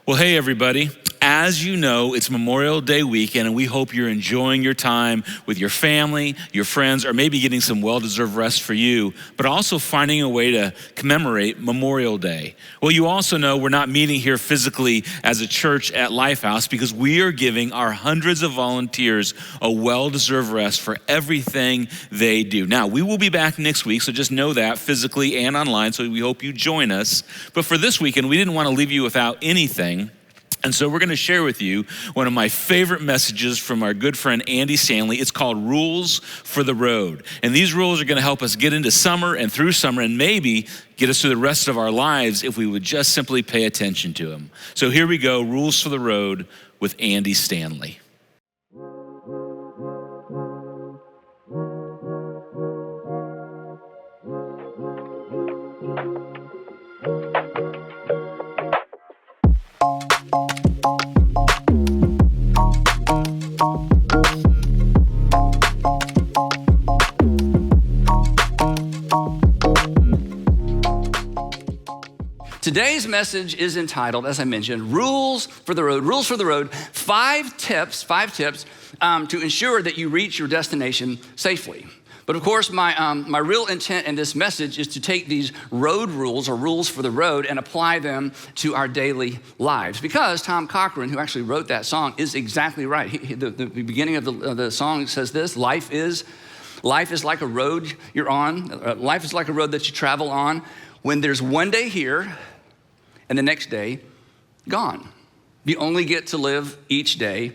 Well, hey, everybody. As you know, it's Memorial Day weekend, and we hope you're enjoying your time with your family, your friends, or maybe getting some well-deserved rest for you, but also finding a way to commemorate Memorial Day. Well, you also know we're not meeting here physically as a church at Lifehouse because we are giving our hundreds of volunteers a well-deserved rest for everything they do. Now, we will be back next week, so just know that physically and online, so we hope you join us. But for this weekend, we didn't want to leave you without anything. And so we're going to share with you one of my favorite messages from our good friend Andy Stanley. It's called Rules for the Road. And these rules are going to help us get into summer and through summer and maybe get us through the rest of our lives if we would just simply pay attention to them. So here we go, Rules for the Road with Andy Stanley. Today's message is entitled, as I mentioned, Rules for the Road. Rules for the Road, five tips to ensure that you reach your destination safely. But of course, my real intent in this message is to take these road rules or rules for the road and apply them to our daily lives. Because Tom Cochran, who actually wrote that song, is exactly right. The beginning of the song says this: Life is like a road you're on. Life is like a road that you travel on when there's one day here and the next day gone. You only get to live each day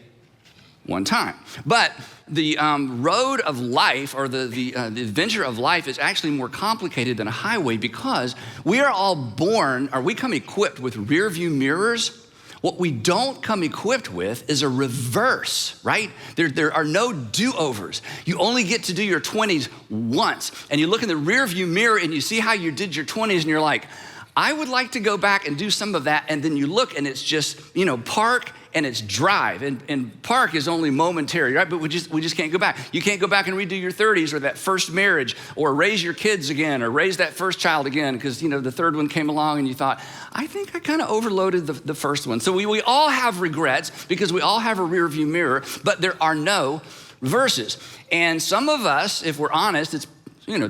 one time. But the road of life, or the adventure of life, is actually more complicated than a highway because we are all born, or we come equipped with rear view mirrors. What we don't come equipped with is a reverse, right? There are no do-overs. You only get to do your 20s once. And you look in the rear view mirror and you see how you did your 20s and you're like, I would like to go back and do some of that. And then you look and it's just, park and it's drive. And park is only momentary, right? But we just can't go back. You can't go back and redo your 30s or that first marriage or raise your kids again or raise that first child again because, the third one came along and you thought, I think I kind of overloaded the first one. So we all have regrets because we all have a rear view mirror, but there are no reverses. And some of us, if we're honest, it's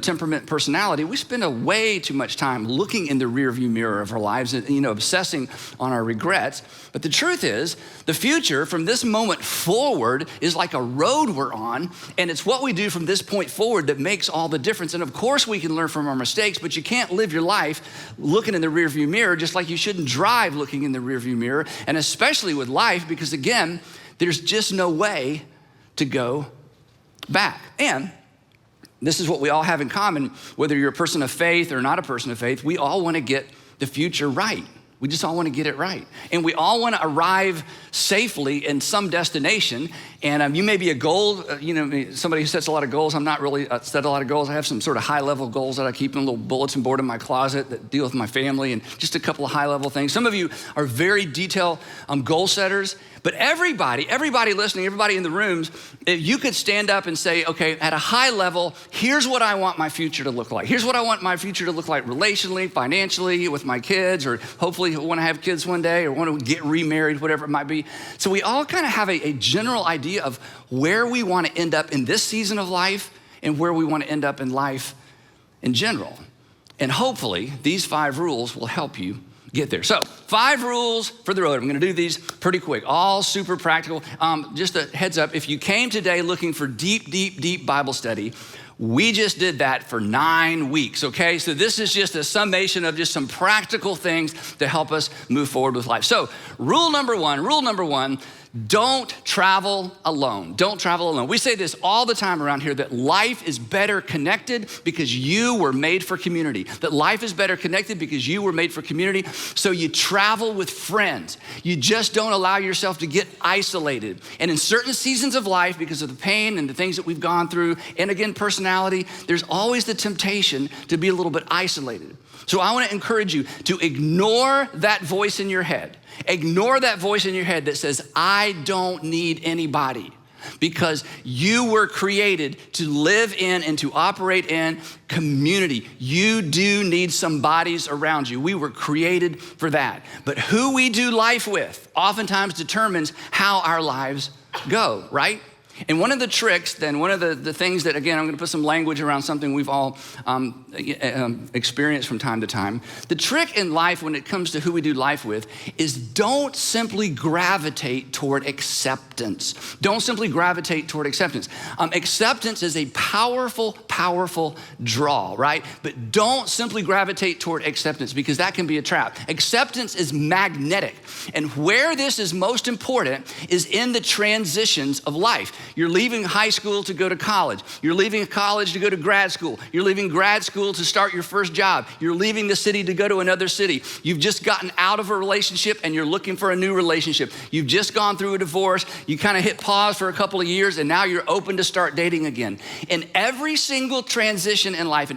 temperament, personality, we spend way too much time looking in the rearview mirror of our lives and, obsessing on our regrets. But the truth is, the future from this moment forward is like a road we're on, and it's what we do from this point forward that makes all the difference. And of course, we can learn from our mistakes, but you can't live your life looking in the rearview mirror, just like you shouldn't drive looking in the rearview mirror, and especially with life, because again, there's just no way to go back. And this is what we all have in common, whether you're a person of faith or not a person of faith, we all want to get the future right. We just all want to get it right. And we all want to arrive safely in some destination. And you may be a goal, somebody who sets a lot of goals. I'm not really set a lot of goals. I have some sort of high-level goals that I keep in a little bulletin board in my closet that deal with my family and just a couple of high-level things. Some of you are very detailed goal setters. But everybody listening, everybody in the rooms, if you could stand up and say, okay, at a high level, here's what I want my future to look like. Here's what I want my future to look like relationally, financially, with my kids, or hopefully want to have kids one day or want to get remarried, whatever it might be. So we all kind of have a general idea of where we want to end up in this season of life and where we want to end up in life in general. And hopefully these 5 rules will help you get there. So 5 rules for the road. I'm gonna do these pretty quick, all super practical. Just a heads up, if you came today looking for deep Bible study, we just did that for 9 weeks, okay? So this is just a summation of just some practical things to help us move forward with life. So rule number one, don't travel alone. Don't travel alone. We say this all the time around here, that life is better connected because you were made for community. That life is better connected because you were made for community. So you travel with friends. You just don't allow yourself to get isolated. And in certain seasons of life, because of the pain and the things that we've gone through, and again, personality, there's always the temptation to be a little bit isolated. So I want to encourage you to ignore that voice in your head. Ignore that voice in your head that says, I don't need anybody. because you were created to live in and to operate in community. You do need some bodies around you. We were created for that. But who we do life with oftentimes determines how our lives go, right? And one of the tricks, then, one of the things that, again, I'm going to put some language around something we've all experienced from time to time. The trick in life when it comes to who we do life with is don't simply gravitate toward acceptance. Don't simply gravitate toward acceptance. Acceptance is a powerful, powerful draw, right? But don't simply gravitate toward acceptance because that can be a trap. Acceptance is magnetic. And where this is most important is in the transitions of life. You're leaving high school to go to college. You're leaving college to go to grad school. You're leaving grad school to start your first job. You're leaving the city to go to another city. You've just gotten out of a relationship and you're looking for a new relationship. You've just gone through a divorce. You kind of hit pause for a couple of years and now you're open to start dating again. In every single transition in life,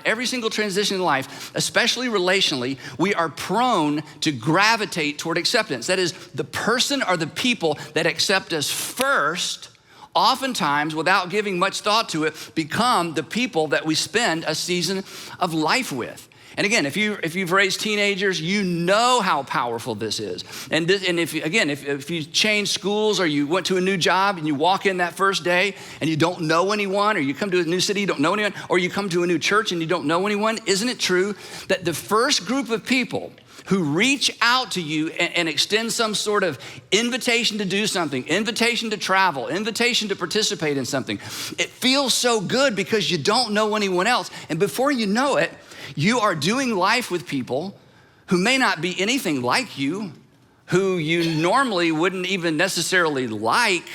especially relationally, we are prone to gravitate toward acceptance. That is, the person or the people that accept us first, oftentimes, without giving much thought to it, become the people that we spend a season of life with. And again, if you've raised teenagers, you know how powerful this is. And if you change schools or you went to a new job and you walk in that first day and you don't know anyone, or you come to a new city, you don't know anyone, or you come to a new church and you don't know anyone, isn't it true that the first group of people who reach out to you and extend some sort of invitation to do something, invitation to travel, invitation to participate in something, it feels so good because you don't know anyone else. And before you know it, you are doing life with people who may not be anything like you, who you normally wouldn't even necessarily like,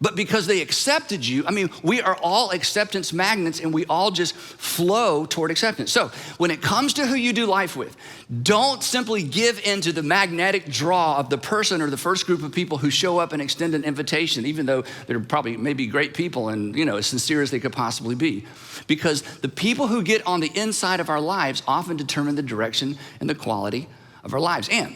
but because they accepted you. I mean, we are all acceptance magnets and we all just flow toward acceptance. So when it comes to who you do life with, don't simply give into the magnetic draw of the person or the first group of people who show up and extend an invitation, even though they're probably maybe great people and, as sincere as they could possibly be. Because the people who get on the inside of our lives often determine the direction and the quality of our lives. And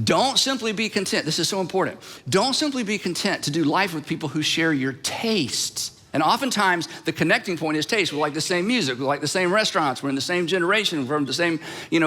don't simply be content. This is so important. Don't simply be content to do life with people who share your tastes. And oftentimes the connecting point is taste. We like the same music. We like the same restaurants. We're in the same generation. We're from the same,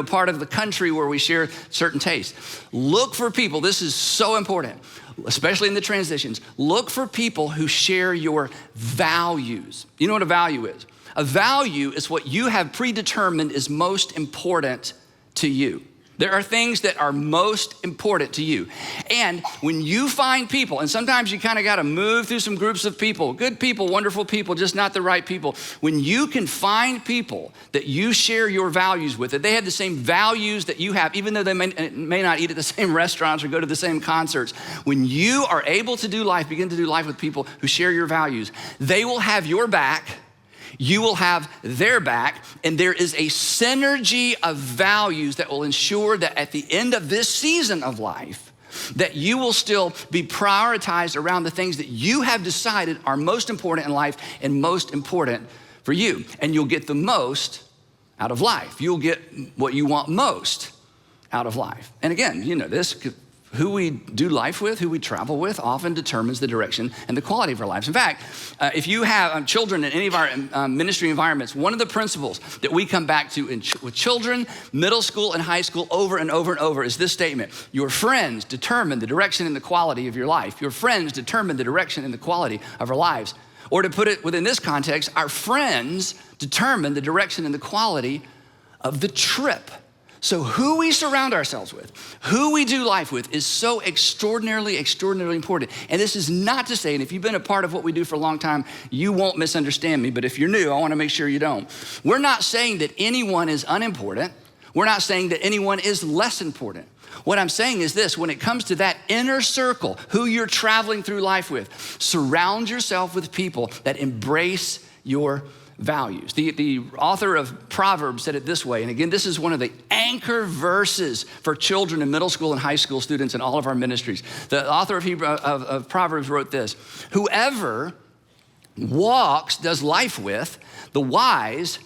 part of the country where we share certain tastes. Look for people. This is so important, especially in the transitions. Look for people who share your values. You know what a value is? A value is what you have predetermined is most important to you. There are things that are most important to you. And when you find people, and sometimes you kind of got to move through some groups of people, good people, wonderful people, just not the right people. When you can find people that you share your values with, that they have the same values that you have, even though they may not eat at the same restaurants or go to the same concerts, when you are able to begin to do life with people who share your values, they will have your back. You will have their back, and there is a synergy of values that will ensure that at the end of this season of life, that you will still be prioritized around the things that you have decided are most important in life and most important for you. And you'll get the most out of life. You'll get what you want most out of life. And again, this. Who we do life with, who we travel with, often determines the direction and the quality of our lives. In fact, if you have children in any of our ministry environments, one of the principles that we come back to with children, middle school and high school over and over and over is this statement: your friends determine the direction and the quality of your life. Your friends determine the direction and the quality of our lives. Or to put it within this context, our friends determine the direction and the quality of the trip. So who we surround ourselves with, who we do life with is so extraordinarily, extraordinarily important. And this is not to say, and if you've been a part of what we do for a long time, you won't misunderstand me, but if you're new, I wanna make sure you don't. We're not saying that anyone is unimportant. We're not saying that anyone is less important. What I'm saying is this: when it comes to that inner circle, who you're traveling through life with, surround yourself with people that embrace your values. The author of Proverbs said it this way, and again, this is one of the anchor verses for children in middle school and high school students in all of our ministries. The author of Proverbs wrote this: whoever does life with the wise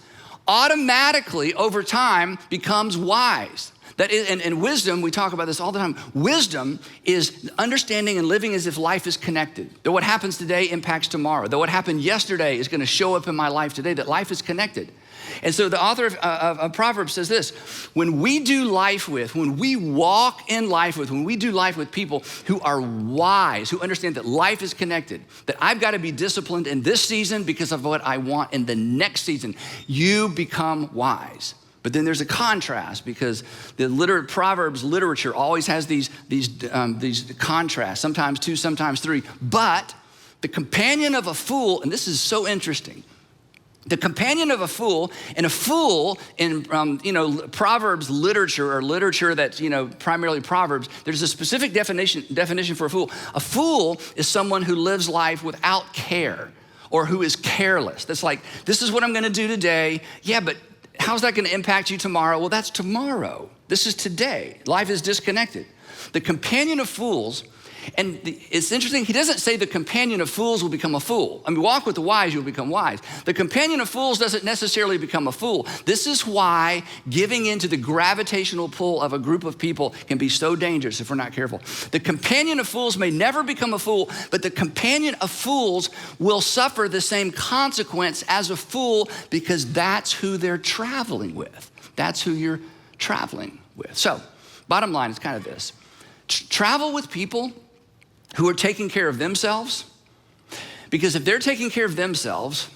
automatically over time becomes wise. That is, and wisdom, we talk about this all the time. Wisdom is understanding and living as if life is connected. That what happens today impacts tomorrow. That what happened yesterday is going to show up in my life today. That life is connected. And so the author of Proverbs says this: when we do life with, when we walk in life with, when we do life with people who are wise, who understand that life is connected, that I've got to be disciplined in this season because of what I want in the next season, you become wise. But then there's a contrast, because the Proverbs literature always has these contrasts, sometimes two, sometimes three. But the companion of a fool, and this is so interesting, the companion of a fool, and a fool in Proverbs literature, or literature that's primarily Proverbs, there's a specific definition for a fool. A fool is someone who lives life without care, or who is careless. That's like, this is what I'm gonna do today. Yeah, but how's that gonna impact you tomorrow? Well, that's tomorrow. This is today. Life is disconnected. The companion of fools, and it's interesting, he doesn't say the companion of fools will become a fool. I mean, walk with the wise, you'll become wise. The companion of fools doesn't necessarily become a fool. This is why giving into the gravitational pull of a group of people can be so dangerous if we're not careful. The companion of fools may never become a fool, but the companion of fools will suffer the same consequence as a fool, because that's who they're traveling with. That's who you're traveling with. So, bottom line is kind of this. Travel with people who are taking care of themselves, because if they're taking care of themselves,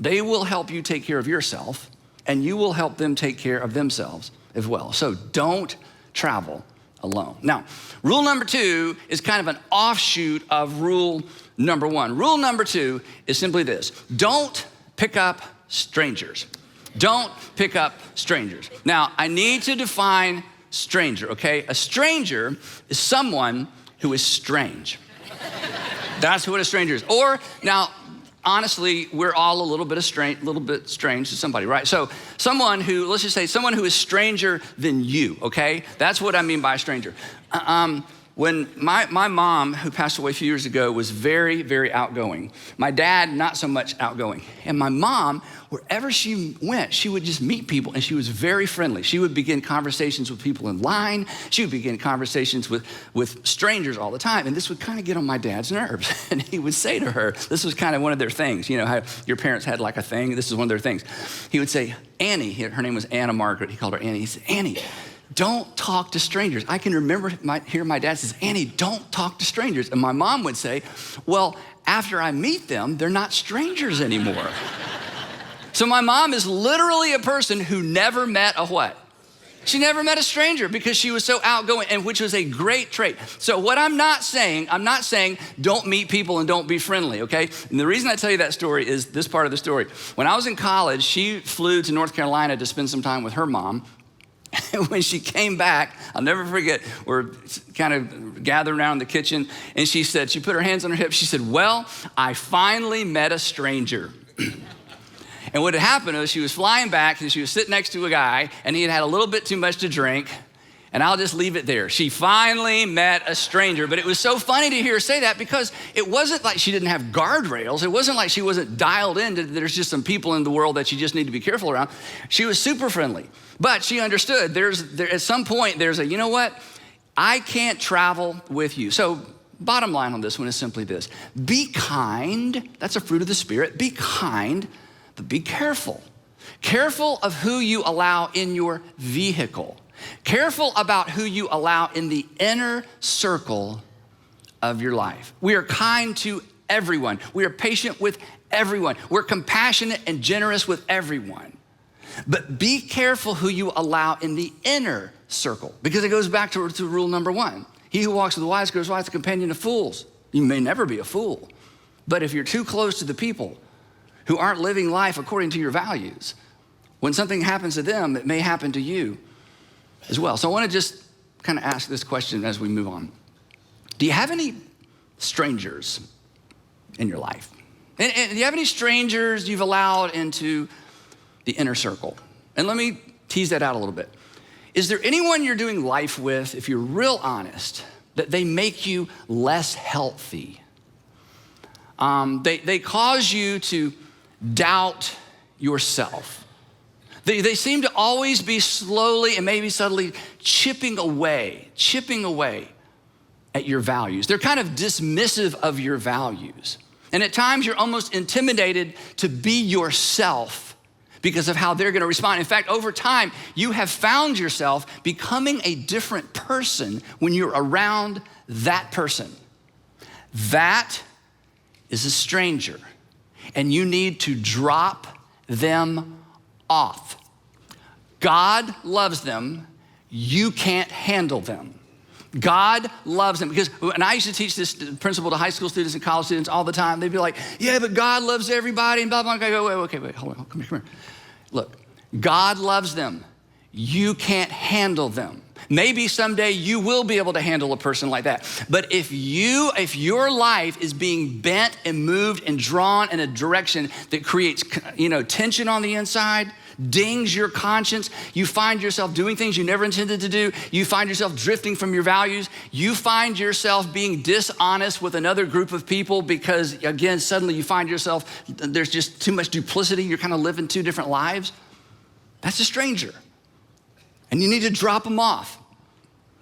they will help you take care of yourself, and you will help them take care of themselves as well. So don't travel alone. Now, rule number 2 is kind of an offshoot of rule number 1. Rule number 2 is simply this: don't pick up strangers. Don't pick up strangers. Now, I need to define stranger, okay? A stranger is someone who is strange. That's what a stranger is. Or, now, honestly, we're all a little bit strange to somebody, right? So someone who, let's just say someone who is stranger than you, okay? That's what I mean by a stranger. When my mom, who passed away a few years ago, was very, very outgoing. My dad, not so much outgoing. And my mom, wherever she went, she would just meet people, and she was very friendly. She would begin conversations with people in line. She would begin conversations with strangers all the time. And this would kind of get on my dad's nerves. And he would say to her, this was kind of one of their things. You know how your parents had like a thing? This is one of their things. He would say, Annie, her name was Anna Margaret. He called her Annie. He said, Annie, don't talk to strangers. I can remember hear my dad says, Annie, don't talk to strangers. And my mom would say, well, after I meet them, they're not strangers anymore. So my mom is literally a person who never met a what? She never met a stranger, because she was so outgoing, and which was a great trait. So what I'm not saying don't meet people and don't be friendly, okay? And the reason I tell you that story is this part of the story. When I was in college, she flew to North Carolina to spend some time with her mom. And when she came back, I'll never forget, we're kind of gathered around the kitchen, and she put her hands on her hips. She said, well, I finally met a stranger. And what had happened was she was flying back, and she was sitting next to a guy, and he had had a little bit too much to drink. And I'll just leave it there. She finally met a stranger. But it was so funny to hear her say that, because it wasn't like she didn't have guardrails. It wasn't like she wasn't dialed in. There's just some people in the world that you just need to be careful around. She was super friendly. But she understood at some point there's you know what? I can't travel with you. So bottom line on this one is simply this: be kind. That's a fruit of the Spirit. Be kind, but be careful. Careful of who you allow in your vehicle. Careful about who you allow in the inner circle of your life. We are kind to everyone. We are patient with everyone. We're compassionate and generous with everyone. But be careful who you allow in the inner circle, because it goes back to rule number 1. He who walks with the wise grows wise, the companion of fools. You may never be a fool, but if you're too close to the people who aren't living life according to your values, when something happens to them, it may happen to you as well. So I want to just kind of ask this question as we move on. Do you have any strangers in your life? And do you have any strangers you've allowed into the inner circle? And let me tease that out a little bit. Is there anyone you're doing life with, if you're real honest, that they make you less healthy? They cause you to doubt yourself. They seem to always be slowly and maybe subtly chipping away at your values. They're kind of dismissive of your values. And at times you're almost intimidated to be yourself because of how they're gonna respond. In fact, over time, you have found yourself becoming a different person when you're around that person. That is a stranger, and you need to drop them off. God loves them. You can't handle them. God loves them. Because, and I used to teach this principle to high school students and college students all the time. They'd be like, yeah, but God loves everybody and blah, blah, blah. I go, wait, hold on, come here. Look, God loves them. You can't handle them. Maybe someday you will be able to handle a person like that. But if your life is being bent and moved and drawn in a direction that creates, tension on the inside, dings your conscience, you find yourself doing things you never intended to do, you find yourself drifting from your values, you find yourself being dishonest with another group of people because, again, suddenly you find yourself, there's just too much duplicity, you're kind of living two different lives, that's a stranger. And you need to drop them off.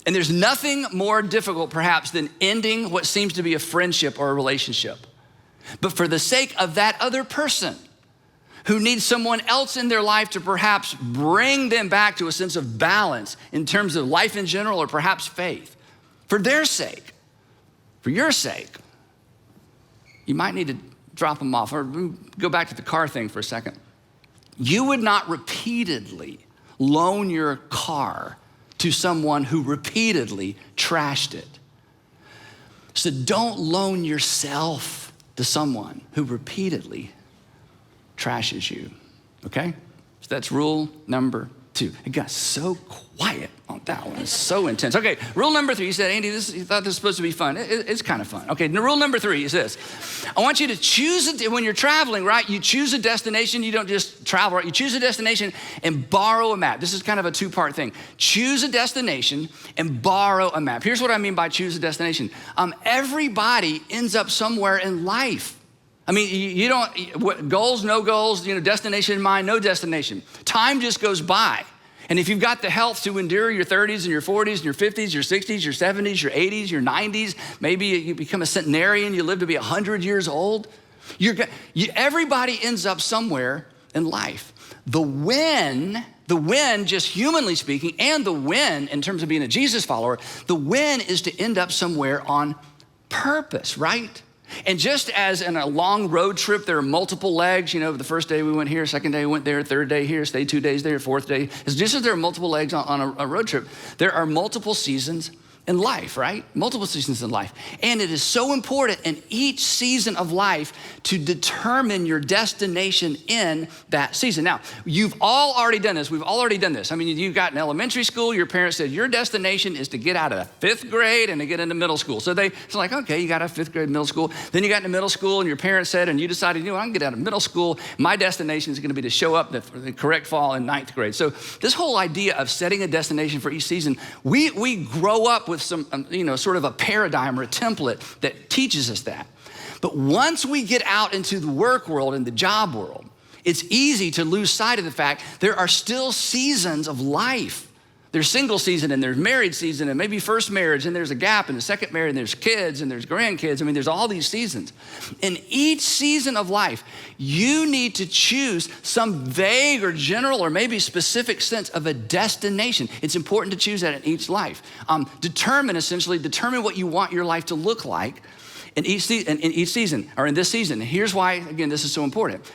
And there's nothing more difficult, perhaps, than ending what seems to be a friendship or a relationship. But for the sake of that other person who needs someone else in their life to perhaps bring them back to a sense of balance in terms of life in general or perhaps faith, for their sake, for your sake, you might need to drop them off. Or go back to the car thing for a second. You would not repeatedly loan your car to someone who repeatedly trashed it. So don't loan yourself to someone who repeatedly trashes you, okay? So that's rule number 2. It got so quiet on that one. It's so intense. Okay, rule number 3. You said, Andy, you thought this was supposed to be fun. It's kind of fun. Okay, rule number 3 is this. I want you to choose it when you're traveling, right? You choose a destination. You don't just travel, right? You choose a destination and borrow a map. This is kind of a 2-part thing. Choose a destination and borrow a map. Here's what I mean by choose a destination. Everybody ends up somewhere in life. I mean, you don't, goals, no goals, destination in mind, no destination. Time just goes by. And if you've got the health to endure your 30s and your 40s and your 50s, your 60s, your 70s, your 80s, your 90s, maybe you become a centenarian, you live to be 100 years old. Everybody ends up somewhere in life. The win, just humanly speaking, and the win in terms of being a Jesus follower, the win is to end up somewhere on purpose, right? And just as in a long road trip, there are multiple legs, the first day we went here, second day we went there, third day here, stayed 2 days there, fourth day. It's just as there are multiple legs on a road trip, there are multiple seasons in life, right? Multiple seasons in life. And it is so important in each season of life to determine your destination in that season. Now, you've all already done this. We've all already done this. I mean, you got in elementary school, your parents said, your destination is to get out of 5th grade and to get into middle school. So it's like, okay, you got out of 5th grade, middle school. Then you got into middle school and your parents said, and you decided, I can get out of middle school. My destination is gonna be to show up the correct fall in 9th grade. So this whole idea of setting a destination for each season, we grow up with some, sort of a paradigm or a template that teaches us that. But once we get out into the work world and the job world, it's easy to lose sight of the fact there are still seasons of life. There's single season and there's married season and maybe first marriage and there's a gap and the second marriage and there's kids and there's grandkids. I mean, there's all these seasons. In each season of life, you need to choose some vague or general or maybe specific sense of a destination. It's important to choose that in each life. Determine what you want your life to look like in each season or in this season. Here's why, again, this is so important.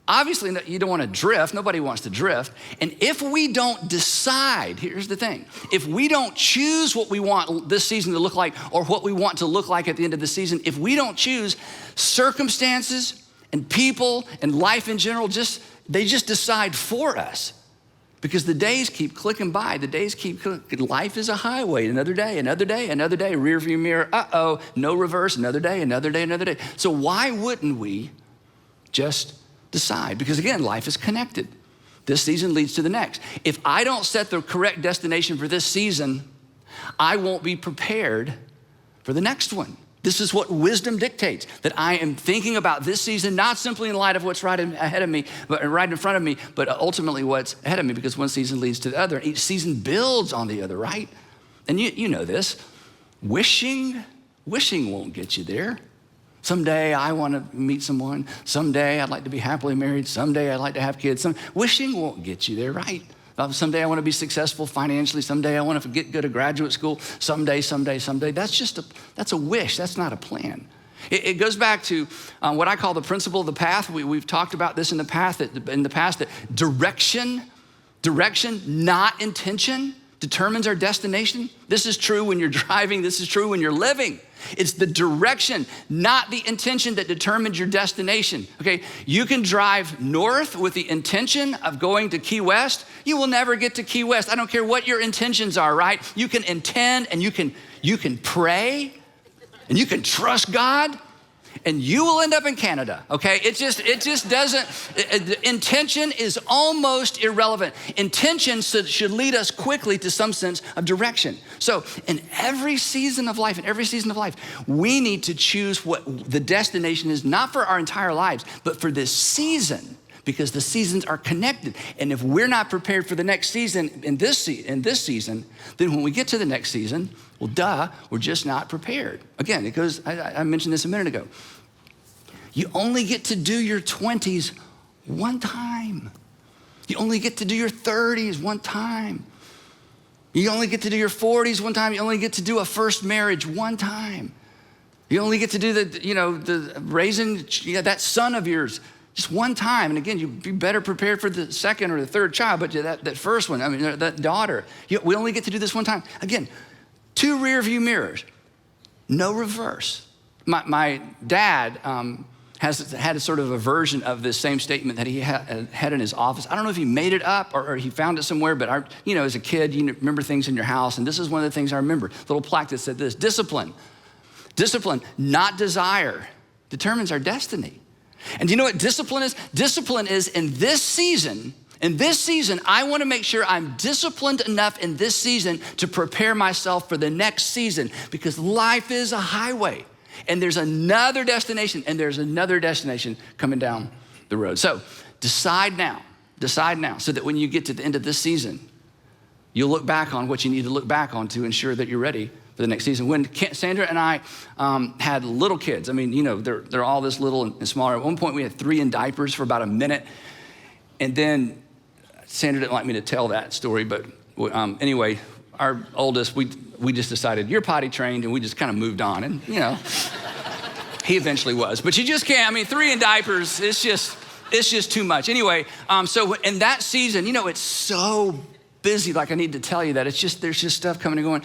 Obviously, you don't want to drift. Nobody wants to drift. And if we don't decide, here's the thing. If we don't choose what we want this season to look like or what we want to look like at the end of the season, if we don't choose, circumstances and people and life in general, they just decide for us. Because the days keep clicking by. The days keep clicking. Life is a highway. Another day, another day, another day. Rear view mirror, no reverse. Another day, another day, another day. So why wouldn't we just decide? Because again, life is connected. This season leads to the next. If I don't set the correct destination for this season, I won't be prepared for the next one. This is what wisdom dictates, that I am thinking about this season, not simply in light of what's right ahead of me, but right in front of me, but ultimately what's ahead of me, because one season leads to the other. Each season builds on the other, right? And you know this. Wishing won't get you there. Someday I want to meet someone. Someday I'd like to be happily married. Someday I'd like to have kids. Wishing won't get you there, right? Someday I want to be successful financially. Someday I want to go to graduate school. Someday. That's a wish. That's not a plan. It goes back to what I call the principle of the path. We've talked about this in the past, that direction, not intention, determines our destination. This is true when you're driving. This is true when you're living. It's the direction, not the intention, that determines your destination, okay? You can drive north with the intention of going to Key West. You will never get to Key West. I don't care what your intentions are, right? You can intend and you can pray and you can trust God, and you will end up in Canada, okay? It just doesn't, intention is almost irrelevant. Intention should lead us quickly to some sense of direction. So in every season of life, we need to choose what the destination is, not for our entire lives, but for this season, because the seasons are connected. And if we're not prepared for the next season in this season, then when we get to the next season, well, we're just not prepared. Again, it goes, I mentioned this a minute ago. You only get to do your 20s one time. You only get to do your 30s one time. You only get to do your 40s one time. You only get to do a first marriage one time. You only get to do the raising that son of yours just one time. And again, you'd be better prepared for the second or the third child, but that first one, that daughter, we only get to do this one time. Again, 2 rear view mirrors, no reverse. My dad has had a sort of a version of this same statement that he had in his office. I don't know if he made it up or he found it somewhere, but as a kid, you remember things in your house, and this is one of the things I remember. Little plaque that said this: discipline, not desire, determines our destiny. And do you know what discipline is? Discipline is in this season, I want to make sure I'm disciplined enough in this season to prepare myself for the next season, because life is a highway and there's another destination coming down the road. So decide now so that when you get to the end of this season, you'll look back on what you need to look back on to ensure that you're ready for the next season. When Sandra and I had little kids, they're all this little and smaller. At one point we had 3 in diapers for about a minute. And then Sandra didn't like me to tell that story, but anyway, our oldest, we just decided, you're potty trained, and we just kind of moved on. And he eventually was, but you just can't, 3 in diapers, it's just too much. Anyway, so in that season, it's so busy, like I need to tell you that. There's just stuff coming and going.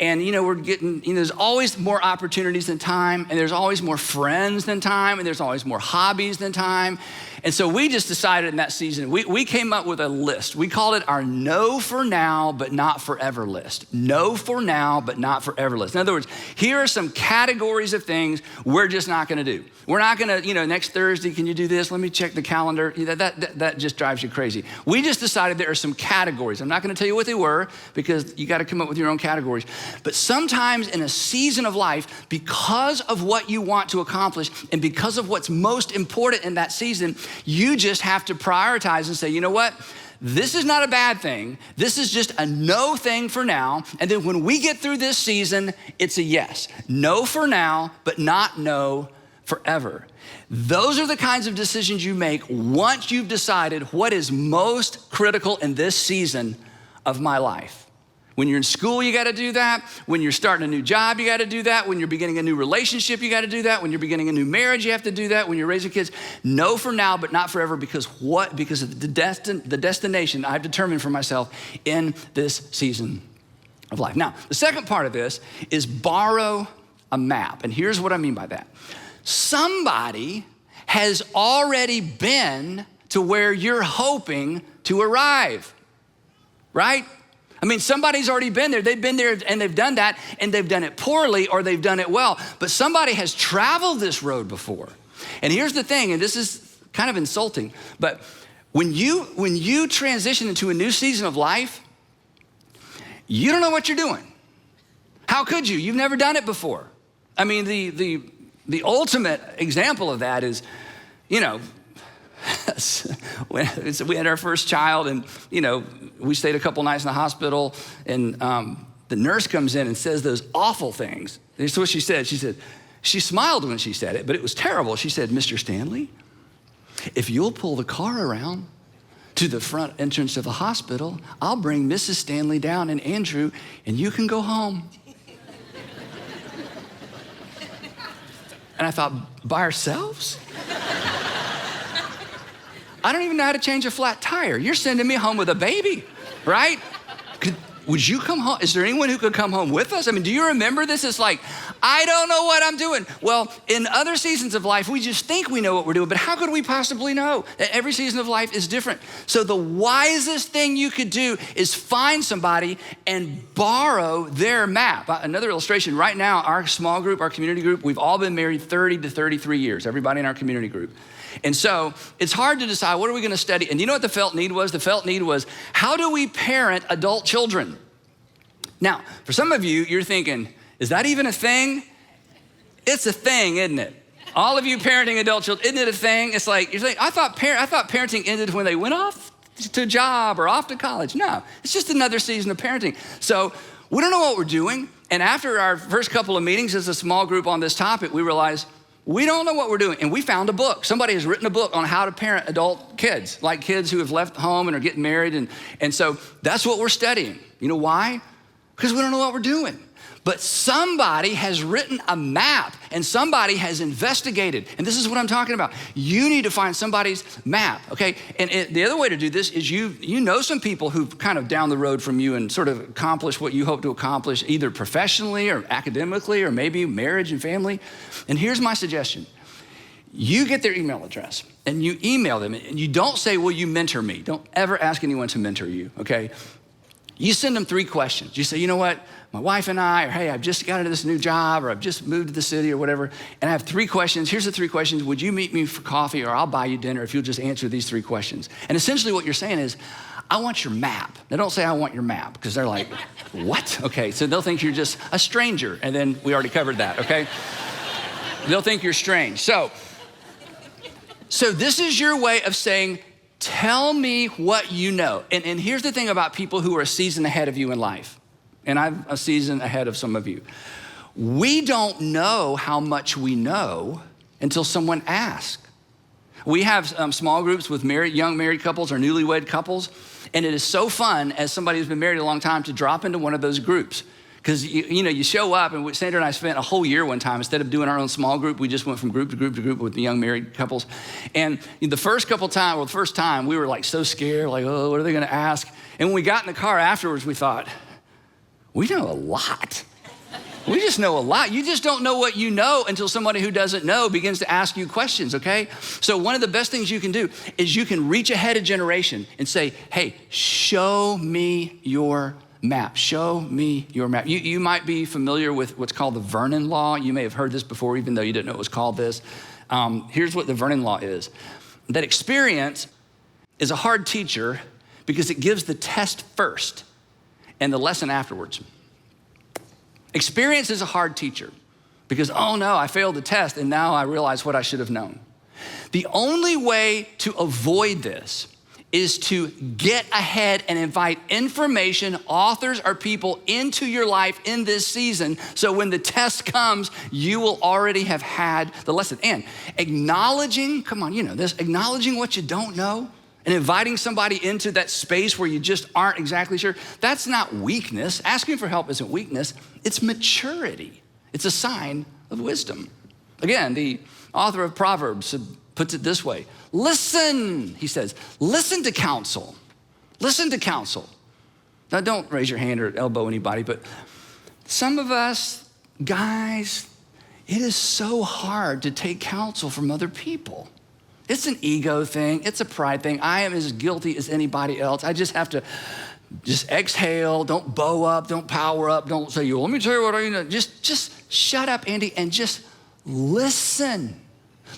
And, we're getting, there's always more opportunities than time, and there's always more friends than time, and there's always more hobbies than time. And so we just decided in that season, we came up with a list. We called it our no for now, but not forever list. No for now, but not forever list. In other words, here are some categories of things we're just not gonna do. We're not gonna, next Thursday, can you do this? Let me check the calendar. That just drives you crazy. We just decided there are some categories. I'm not gonna tell you what they were, because you gotta come up with your own categories. But sometimes in a season of life, because of what you want to accomplish and because of what's most important in that season, you just have to prioritize and say, you know what? This is not a bad thing. This is just a no thing for now. And then when we get through this season, it's a yes. No for now, but not no forever. Those are the kinds of decisions you make once you've decided what is most critical in this season of my life. When you're in school, you gotta do that. When you're starting a new job, you gotta do that. When you're beginning a new relationship, you gotta do that. When you're beginning a new marriage, you have to do that. When you're raising kids, no for now, but not forever, because what? Because of the destination I've determined for myself in this season of life. Now, the second part of this is borrow a map. And here's what I mean by that. Somebody has already been to where you're hoping to arrive, right? Somebody's already been there. They've been there and they've done that, and they've done it poorly or they've done it well. But somebody has traveled this road before. And here's the thing, and this is kind of insulting, but when you transition into a new season of life, you don't know what you're doing. How could you? You've never done it before. I mean, the ultimate example of that is, you know, when we had our first child, and, you know, we stayed a couple nights in the hospital, and the nurse comes in and says those awful things. This is what she said. She said, she smiled when she said it, but it was terrible. She said, "Mr. Stanley, if you'll pull the car around to the front entrance of the hospital, I'll bring Mrs. Stanley down and Andrew, and you can go home." And I thought, by ourselves? I don't even know how to change a flat tire. You're sending me home with a baby, right? Would you come home? Is there anyone who could come home with us? I mean, do you remember this? It's like, I don't know what I'm doing. Well, in other seasons of life, we just think we know what we're doing, but how could we possibly know? Every season of life is different. So the wisest thing you could do is find somebody and borrow their map. Another illustration, right now, our small group, our community group, we've all been married 30 to 33 years, everybody in our community group. And so it's hard to decide, what are we gonna study? And you know what the felt need was? The felt need was, how do we parent adult children? Now, for some of you, you're thinking, is that even a thing? It's a thing, isn't it? All of you parenting adult children, isn't it a thing? It's like, you're thinking, I thought parenting ended when they went off to a job or off to college. No, it's just another season of parenting. So we don't know what we're doing. And after our first couple of meetings as a small group on this topic, we realized, we don't know what we're doing. And we found a book. Somebody has written a book on how to parent adult kids, like kids who have left home and are getting married. And so that's what we're studying. You know why? Because we don't know what we're doing. But somebody has written a map and somebody has investigated. And this is what I'm talking about. You need to find somebody's map, okay? And the other way to do this is you know some people who've kind of down the road from you and sort of accomplished what you hope to accomplish, either professionally or academically or maybe marriage and family. And here's my suggestion. You get their email address and you email them, and you don't say, "Will you mentor me?" Don't ever ask anyone to mentor you, okay? You send them 3 questions. You say, "You know what? My wife and I," or, "Hey, I've just got into this new job," or, "I've just moved to the city," or whatever, "and I have 3 questions. Here's the 3 questions. Would you meet me for coffee, or I'll buy you dinner if you'll just answer these 3 questions?" And essentially what you're saying is, "I want your map." Now don't say, "I want your map," because they're like, "What?" Okay, so they'll think you're just a stranger, and then we already covered that, okay? They'll think you're strange. So this is your way of saying, tell me what you know. And here's the thing about people who are a season ahead of you in life. And I'm a season ahead of some of you. We don't know how much we know until someone asks. We have small groups with young married couples or newlywed couples. And it is so fun as somebody who's been married a long time to drop into one of those groups. Because you show up, and Sandra and I spent a whole year one time, instead of doing our own small group, we just went from group to group to group with the young married couples. And the first time, we were like so scared, like, oh, what are they gonna ask? And when we got in the car afterwards, we thought, we know a lot. We just know a lot. You just don't know what you know until somebody who doesn't know begins to ask you questions, okay? So one of the best things you can do is you can reach ahead a generation and say, "Hey, show me your map. Show me your map." You might be familiar with what's called the Vernon Law. You may have heard this before, even though you didn't know it was called this. Here's what the Vernon Law is. That experience is a hard teacher because it gives the test first and the lesson afterwards. Experience is a hard teacher because, oh no, I failed the test and now I realize what I should have known. The only way to avoid this is to get ahead and invite information, authors, or people into your life in this season, so when the test comes, you will already have had the lesson. And acknowledging, come on, you know this, acknowledging what you don't know and inviting somebody into that space where you just aren't exactly sure, that's not weakness. Asking for help isn't weakness, it's maturity. It's a sign of wisdom. Again, the author of Proverbs puts it this way. Listen, he says, listen to counsel. Listen to counsel. Now, don't raise your hand or elbow anybody, but some of us, guys, it is so hard to take counsel from other people. It's an ego thing. It's a pride thing. I am as guilty as anybody else. I just have to just exhale. Don't bow up. Don't power up. Don't say, "Let me tell you what I know." Just shut up, Andy, and just listen.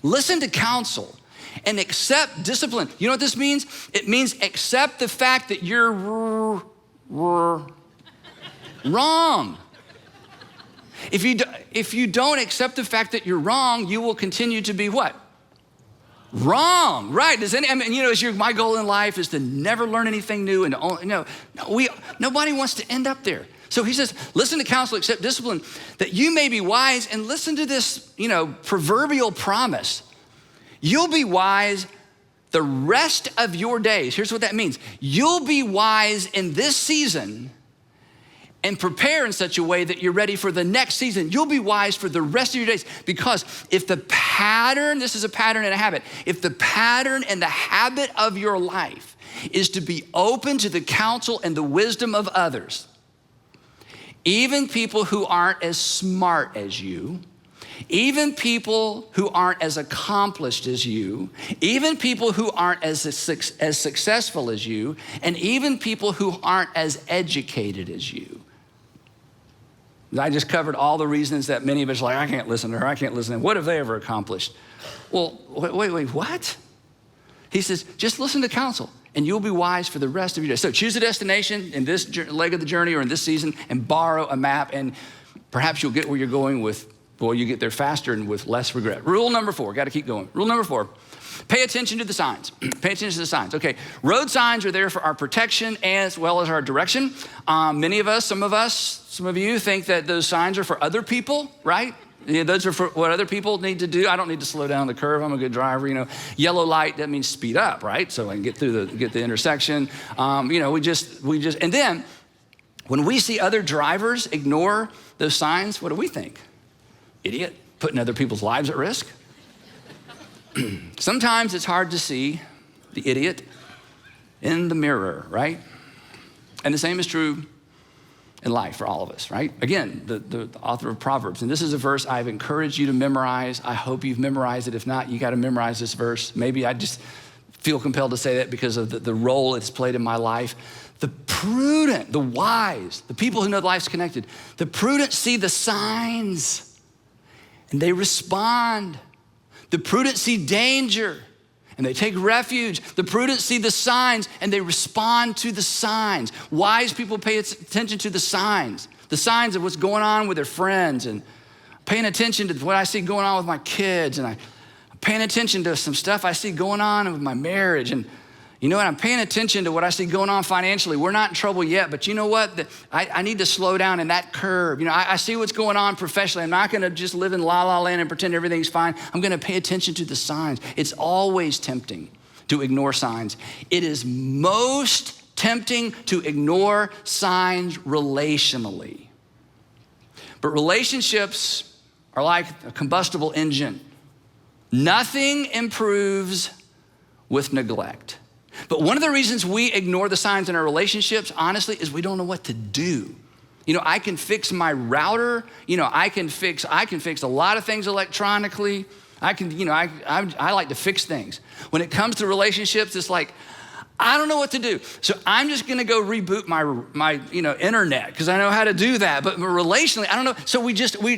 Listen to counsel and accept discipline. You know what this means? It means accept the fact that you're wrong. if you don't accept the fact that you're wrong, you will continue to be what? Wrong, right? My goal in life is to never learn anything new, and nobody wants to end up there. So he says, listen to counsel, accept discipline, that you may be wise, and listen to this, proverbial promise. You'll be wise the rest of your days. Here's what that means. You'll be wise in this season and prepare in such a way that you're ready for the next season. You'll be wise for the rest of your days, because if the pattern, this is a pattern and a habit, if the pattern and the habit of your life is to be open to the counsel and the wisdom of others, even people who aren't as smart as you, even people who aren't as accomplished as you, even people who aren't as successful as you, and even people who aren't as educated as you. I just covered all the reasons that many of us are like, I can't listen to her, I can't listen to him. What have they ever accomplished? Well, wait, what? He says, just listen to counsel, and you'll be wise for the rest of your day. So choose a destination in this leg of the journey or in this season, and borrow a map, and perhaps you'll get where you're going you get there faster and with less regret. Rule number 4, got to keep going. Rule number 4, pay attention to the signs. Pay attention to the signs. Okay, road signs are there for our protection as well as our direction. Many of us, some of you think that those signs are for other people, right? Yeah, those are for what other people need to do. I don't need to slow down the curve. I'm a good driver. Yellow light, that means speed up, right? So I can get the intersection. We just, and then when we see other drivers ignore those signs, what do we think? Idiot, putting other people's lives at risk. Sometimes it's hard to see the idiot in the mirror, right? And the same is true in life for all of us, right? Again, the author of Proverbs, and this is a verse I've encouraged you to memorize. I hope you've memorized it. If not, you got to memorize this verse. Maybe I just feel compelled to say that because of the role it's played in my life. The prudent, the wise, the people who know life's connected, the prudent see the signs and they respond. The prudent see danger and they take refuge. The prudent see the signs and they respond to the signs. Wise people pay attention to the signs of what's going on with their friends, and paying attention to what I see going on with my kids, and I'm paying attention to some stuff I see going on with my marriage, and I'm paying attention to what I see going on financially. We're not in trouble yet, but you know what? I need to slow down in that curve. I see what's going on professionally. I'm not gonna just live in la-la land and pretend everything's fine. I'm gonna pay attention to the signs. It's always tempting to ignore signs. It is most tempting to ignore signs relationally. But relationships are like a combustible engine. Nothing improves with neglect. But one of the reasons we ignore the signs in our relationships, honestly, is we don't know what to do. I can fix my router. I can fix a lot of things electronically. I like to fix things. When it comes to relationships, it's like, I don't know what to do. So I'm just gonna go reboot my internet because I know how to do that. But relationally, I don't know. So we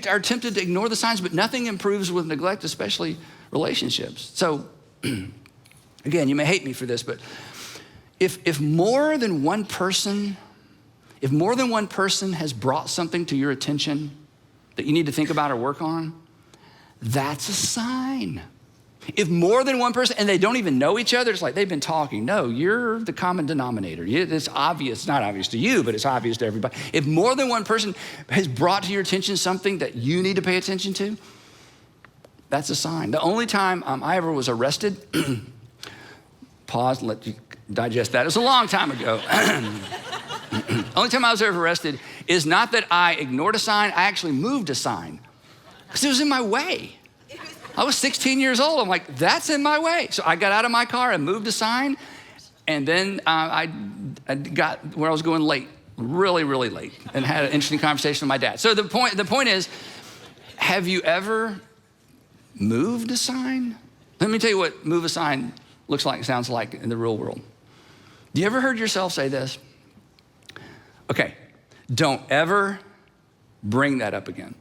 are tempted to ignore the signs, but nothing improves with neglect, especially relationships. So again, you may hate me for this, but if more than one person has brought something to your attention that you need to think about or work on, that's a sign. If more than one person, and they don't even know each other, it's like they've been talking. No, you're the common denominator. It's obvious, not obvious to you, but it's obvious to everybody. If more than one person has brought to your attention something that you need to pay attention to, that's a sign. The only time I ever was arrested, pause and let you digest that. It was a long time ago. Only time I was ever arrested is not that I ignored a sign, I actually moved a sign because it was in my way. I was 16 years old. I'm like, that's in my way. So I got out of my car and moved a sign, and then I got where I was going late, really, really late, and had an interesting conversation with my dad. So the point is, have you ever moved a sign? Let me tell you what move a sign looks like, sounds like in the real world. You ever heard yourself say this? Okay, don't ever bring that up again.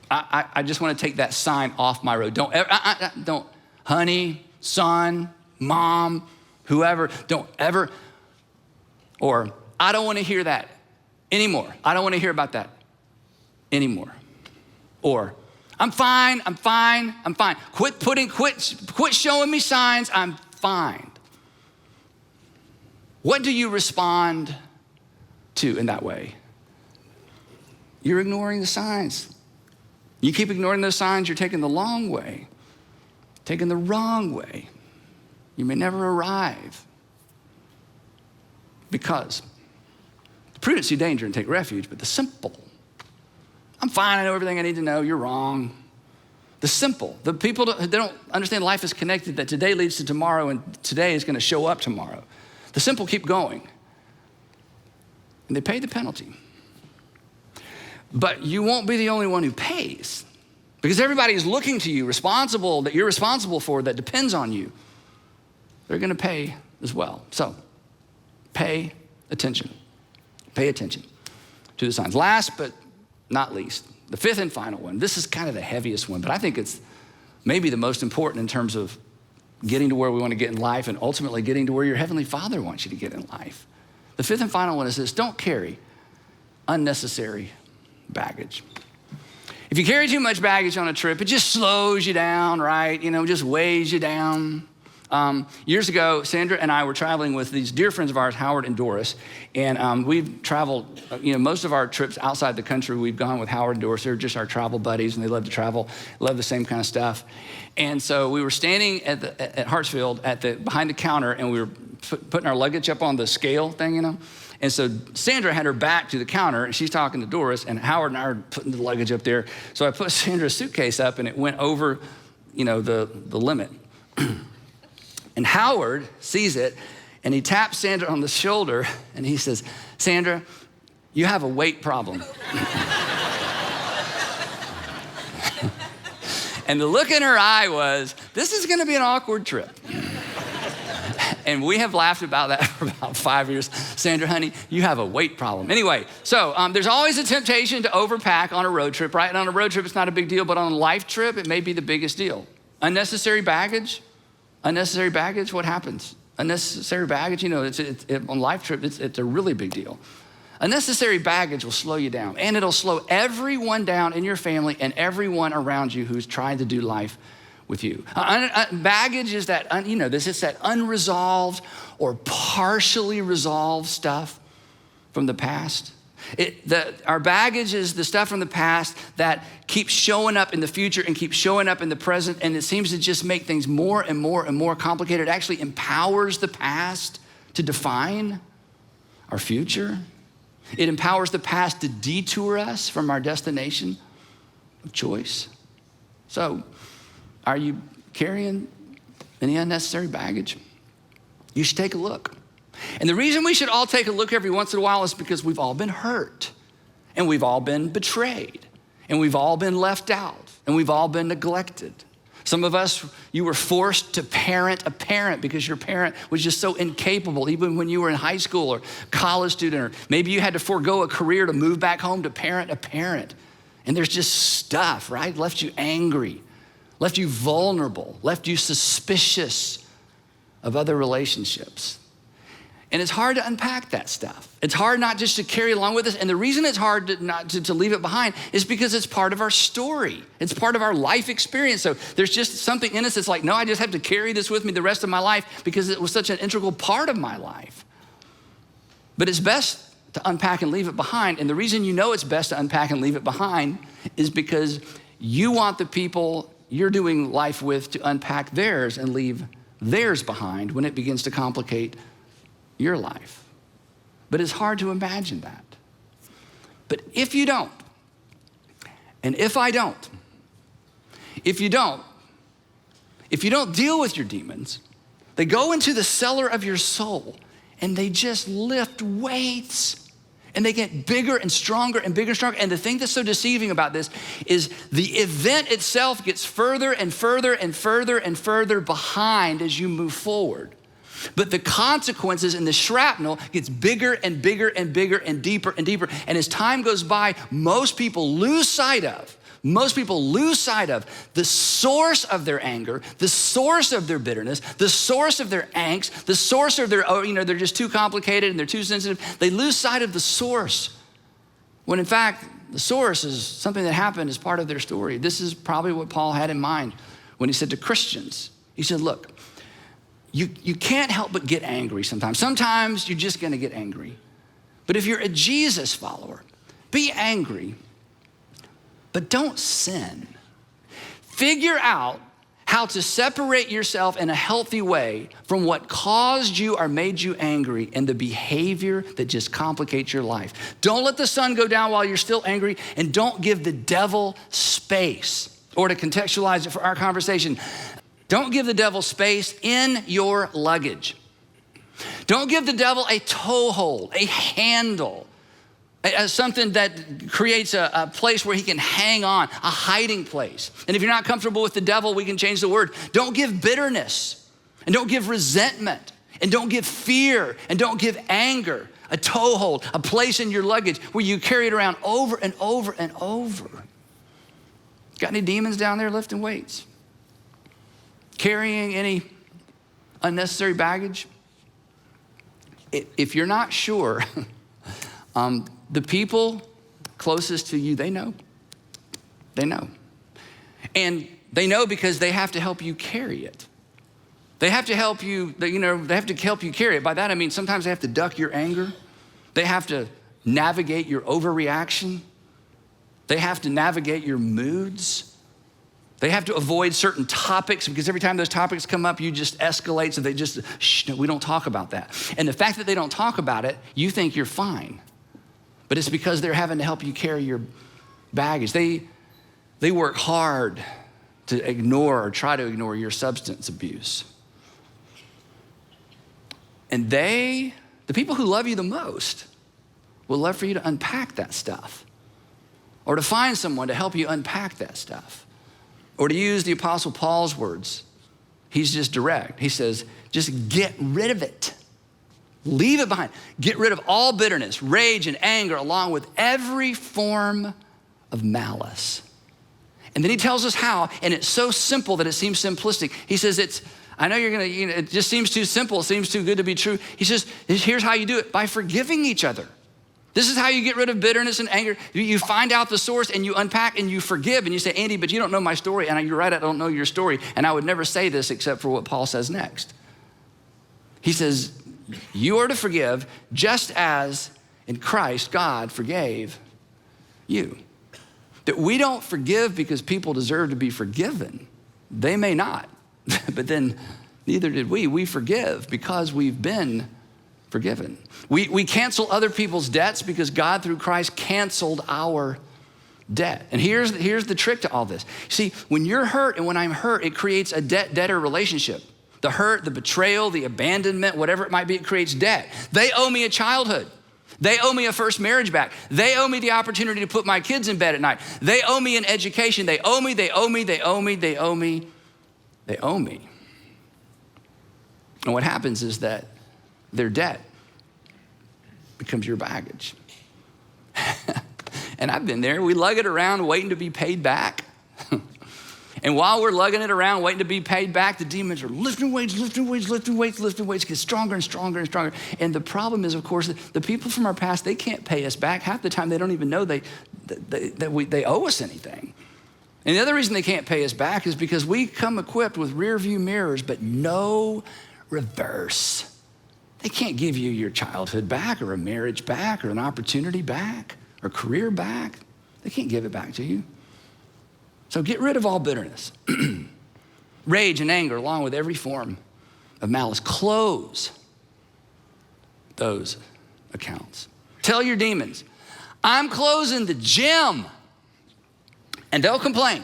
I just want to take that sign off my road. Don't ever, don't, honey, son, mom, whoever, don't ever, or I don't want to hear that anymore. I don't want to hear about that. anymore. Or, I'm fine. Quit showing me signs, I'm fine. What do you respond to in that way? You're ignoring the signs. You keep ignoring those signs, you're taking the long way, taking the wrong way. You may never arrive. Because the prudent see danger and take refuge, but the simple, I'm fine, I know everything I need to know, you're wrong. The simple, the people, they don't understand life is connected, that today leads to tomorrow and today is gonna show up tomorrow. The simple keep going and they pay the penalty. But you won't be the only one who pays because everybody is looking to you, responsible, that you're responsible for, that depends on you. They're gonna pay as well. So pay attention. Pay attention to the signs. Last but not least, the fifth and final one. This is kind of the heaviest one, but I think it's maybe the most important in terms of getting to where we want to get in life and ultimately getting to where your Heavenly Father wants you to get in life. The fifth and final one is this: don't carry unnecessary baggage. If you carry too much baggage on a trip, it just slows you down, right? Just weighs you down. Years ago, Sandra and I were traveling with these dear friends of ours, Howard and Doris, and we've traveled, most of our trips outside the country, we've gone with Howard and Doris. They're just our travel buddies, and they love to travel, love the same kind of stuff. And so we were standing at Hartsfield behind the counter, and we were putting our luggage up on the scale thing, And so Sandra had her back to the counter, and she's talking to Doris, and Howard and I are putting the luggage up there. So I put Sandra's suitcase up, and it went over, the limit. And Howard sees it, and he taps Sandra on the shoulder, and he says, Sandra, you have a weight problem. And the look in her eye was, this is gonna be an awkward trip. And we have laughed about that for about 5 years. Sandra, honey, you have a weight problem. Anyway, so there's always a temptation to overpack on a road trip, right? And on a road trip, it's not a big deal, but on a life trip, it may be the biggest deal. Unnecessary baggage, what happens? Unnecessary baggage, on life trip, it's a really big deal. Unnecessary baggage will slow you down, and it'll slow everyone down in your family and everyone around you who's trying to do life with you. Baggage is that, it's that unresolved or partially resolved stuff from the past. Our baggage is the stuff from the past that keeps showing up in the future and keeps showing up in the present, and it seems to just make things more and more and more complicated. It actually empowers the past to define our future. It empowers the past to detour us from our destination of choice. So, are you carrying any unnecessary baggage? You should take a look. And the reason we should all take a look every once in a while is because we've all been hurt, and we've all been betrayed, and we've all been left out, and we've all been neglected. Some of us, you were forced to parent a parent because your parent was just so incapable, even when you were in high school or college student, or maybe you had to forego a career to move back home to parent a parent. And there's just stuff, right? Left you angry, left you vulnerable, left you suspicious of other relationships. And it's hard to unpack that stuff. It's hard not just to carry along with us. And the reason it's hard to leave it behind is because it's part of our story. It's part of our life experience. So there's just something in us that's like, no, I just have to carry this with me the rest of my life because it was such an integral part of my life. But it's best to unpack and leave it behind. And the reason you know it's best to unpack and leave it behind is because you want the people you're doing life with to unpack theirs and leave theirs behind when it begins to complicate your life. But it's hard to imagine that. But if you don't, and if I don't, if you don't deal with your demons, they go into the cellar of your soul and they just lift weights. And they get bigger and stronger and bigger and stronger. And the thing that's so deceiving about this is the event itself gets further and further and further and further behind as you move forward. But the consequences and the shrapnel gets bigger and bigger and bigger and deeper and deeper. And as time goes by, most people lose sight of the source of their anger, the source of their bitterness, the source of their angst, the source of their, they're just too complicated and they're too sensitive. They lose sight of the source when in fact, the source is something that happened as part of their story. This is probably what Paul had in mind when he said to Christians. He said, look, you can't help but get angry sometimes. Sometimes you're just gonna get angry. But if you're a Jesus follower, be angry, but don't sin. Figure out how to separate yourself in a healthy way from what caused you or made you angry and the behavior that just complicates your life. Don't let the sun go down while you're still angry, and don't give the devil space. Or to contextualize it for our conversation, don't give the devil space in your luggage. Don't give the devil a toehold, a handle, something that creates a place where he can hang on, a hiding place. And if you're not comfortable with the devil, we can change the word. Don't give bitterness, and don't give resentment, and don't give fear, and don't give anger a toehold, a place in your luggage where you carry it around over and over and over. Got any demons down there lifting weights? Carrying any unnecessary baggage? If you're not sure, the people closest to you, they know. They know. And they know because they have to help you carry it. They have to help you, they have to help you carry it. By that I mean sometimes they have to duck your anger. They have to navigate your overreaction. They have to navigate your moods. They have to avoid certain topics because every time those topics come up, you just escalate. So they just, no, we don't talk about that. And the fact that they don't talk about it, you think you're fine. But it's because they're having to help you carry your baggage. They work hard to ignore or try to ignore your substance abuse. And the people who love you the most, will love for you to unpack that stuff, or to find someone to help you unpack that stuff. Or to use the Apostle Paul's words, he's just direct. He says, just get rid of it. Leave it behind. Get rid of all bitterness, rage, and anger, along with every form of malice. And then he tells us how, and it's so simple that it seems simplistic. He says, I know you're gonna, it just seems too simple, it seems too good to be true. He says, here's how you do it, by forgiving each other. This is how you get rid of bitterness and anger. You find out the source and you unpack and you forgive. And you say, Andy, but you don't know my story. And you're right, I don't know your story. And I would never say this except for what Paul says next. He says, you are to forgive just as in Christ, God forgave you. That we don't forgive because people deserve to be forgiven. They may not, but then neither did we. We forgive because we've been forgiven. We cancel other people's debts because God through Christ canceled our debt. And here's the trick to all this. See, when you're hurt and when I'm hurt, it creates a debt-debtor relationship. The hurt, the betrayal, the abandonment, whatever it might be, it creates debt. They owe me a childhood. They owe me a first marriage back. They owe me the opportunity to put my kids in bed at night. They owe me an education. They owe me, they owe me, they owe me, they owe me, they owe me. And what happens is that their debt becomes your baggage. And I've been there. We lug it around waiting to be paid back. And while we're lugging it around waiting to be paid back, the demons are lifting weights, get stronger and stronger and stronger. And the problem is, of course, the people from our past, they can't pay us back. Half the time they don't even know they owe us anything. And the other reason they can't pay us back is because we come equipped with rear view mirrors, but no reverse. They can't give you your childhood back or a marriage back or an opportunity back or career back. They can't give it back to you. So get rid of all bitterness, rage and anger, along with every form of malice. Close those accounts. Tell your demons, I'm closing the gym. And they'll complain.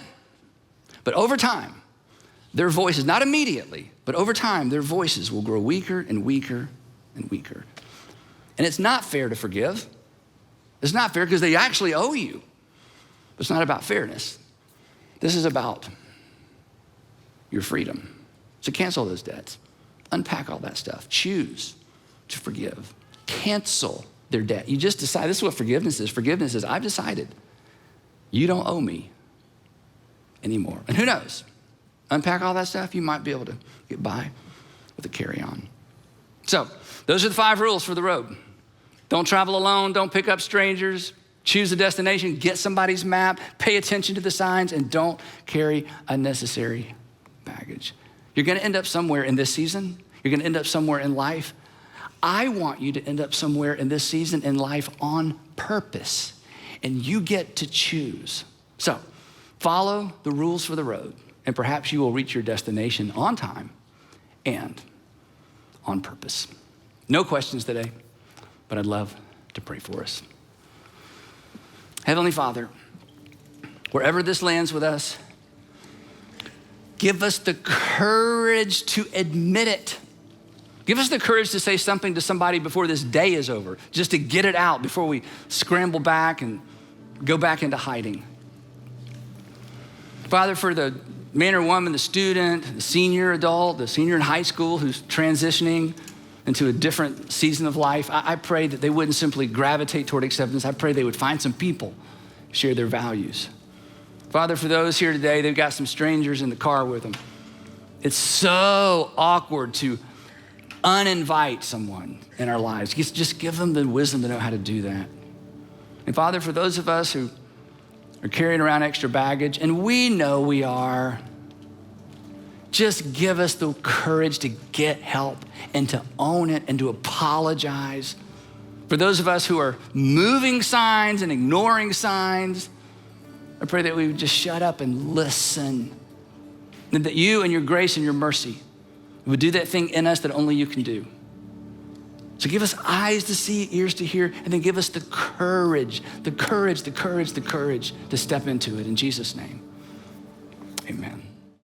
But over time, their voices, not immediately, but over time, their voices will grow weaker and weaker and weaker. And it's not fair to forgive. It's not fair because they actually owe you. But it's not about fairness. This is about your freedom. So cancel those debts. Unpack all that stuff. Choose to forgive. Cancel their debt. You just decide. This is what forgiveness is. Forgiveness is, I've decided you don't owe me anymore. And who knows? Unpack all that stuff, you might be able to get by with a carry-on. So those are the 5 rules for the road. Don't travel alone. Don't pick up strangers. Choose a destination, get somebody's map, pay attention to the signs, and don't carry unnecessary baggage. You're gonna end up somewhere in this season. You're gonna end up somewhere in life. I want you to end up somewhere in this season in life on purpose, and you get to choose. So follow the rules for the road, and perhaps you will reach your destination on time and on purpose. No questions today, but I'd love to pray for us. Heavenly Father, wherever this lands with us, give us the courage to admit it. Give us the courage to say something to somebody before this day is over, just to get it out before we scramble back and go back into hiding. Father, for the man or woman, the student, the senior adult, the senior in high school who's transitioning into a different season of life, I pray that they wouldn't simply gravitate toward acceptance. I pray they would find some people who share their values. Father, for those here today, they've got some strangers in the car with them. It's so awkward to uninvite someone in our lives. Just give them the wisdom to know how to do that. And Father, for those of us who are carrying around extra baggage, and we know we are, just give us the courage to get help and to own it and to apologize. For those of us who are moving signs and ignoring signs, I pray that we would just shut up and listen, and that you and your grace and your mercy would do that thing in us that only you can do. So give us eyes to see, ears to hear, and then give us the courage to step into it. In Jesus' name, amen.